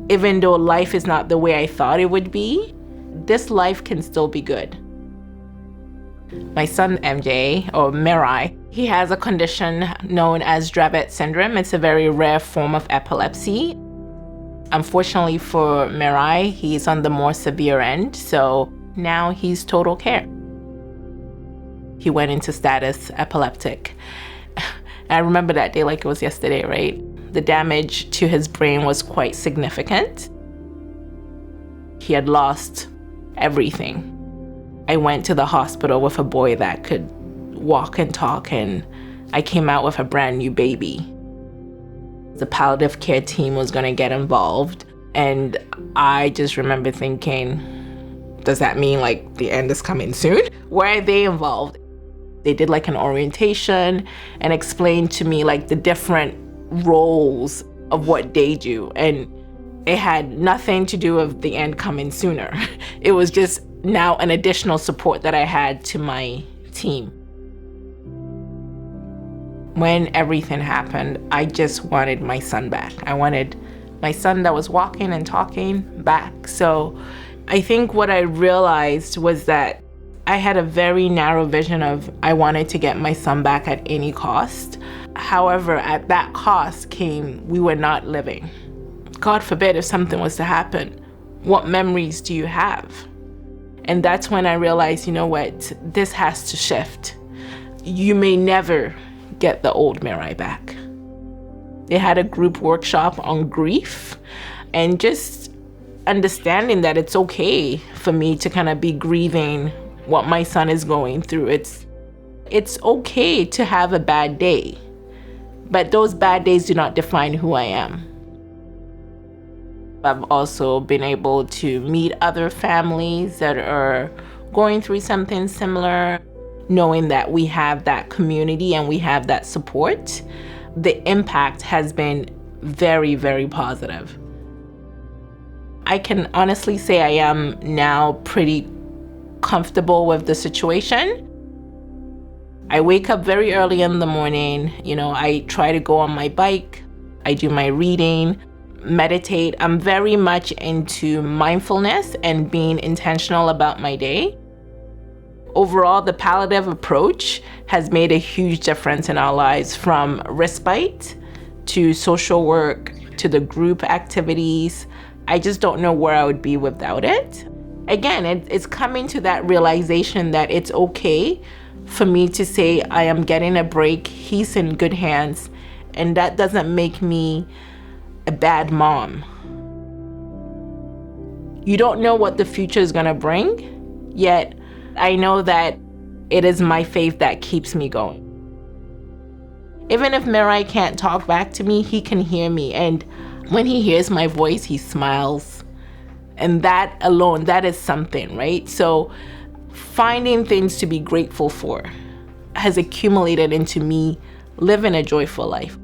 Even though life is not the way I thought it would be, this life can still be good. My son, MJ, or Mirai, he has a condition known as Dravet syndrome. It's a very rare form of epilepsy. Unfortunately for Mirai, he's on the more severe end, so now he's total care. He went into status epileptic. I remember that day like it was yesterday, right? The damage to his brain was quite significant. He had lost everything. I went to the hospital with a boy that could walk and talk, and I came out with a brand new baby. The palliative care team was going to get involved, and I just remember thinking, does that mean like the end is coming soon? Why are they involved? They did like an orientation and explained to me like the different roles of what they do, and it had nothing to do with the end coming sooner. It was just now an additional support that I had to my team. When everything happened, I just wanted my son back. I wanted my son that was walking and talking back. So I think what I realized was that I had a very narrow vision of I wanted to get my son back at any cost. However, at that cost came we were not living. God forbid if something was to happen, what memories do you have? And that's when I realized, you know what, this has to shift. You may never get the old Mirai back. They had a group workshop on grief and just understanding that it's okay for me to kind of be grieving what my son is going through. It's okay to have a bad day, but those bad days do not define who I am. I've also been able to meet other families that are going through something similar, knowing that we have that community and we have that support. The impact has been very, very positive. I can honestly say I am now pretty comfortable with the situation. I wake up very early in the morning. I try to go on my bike. I do my reading, meditate. I'm very much into mindfulness and being intentional about my day. Overall, the palliative approach has made a huge difference in our lives, from respite to social work to the group activities. I just don't know where I would be without it. Again, it's coming to that realization that it's okay for me to say I am getting a break, he's in good hands, and that doesn't make me a bad mom. You don't know what the future is going to bring, yet I know that it is my faith that keeps me going. Even if Mirai can't talk back to me, he can hear me, and when he hears my voice, he smiles. And that alone, that is something, right? So finding things to be grateful for has accumulated into me living a joyful life.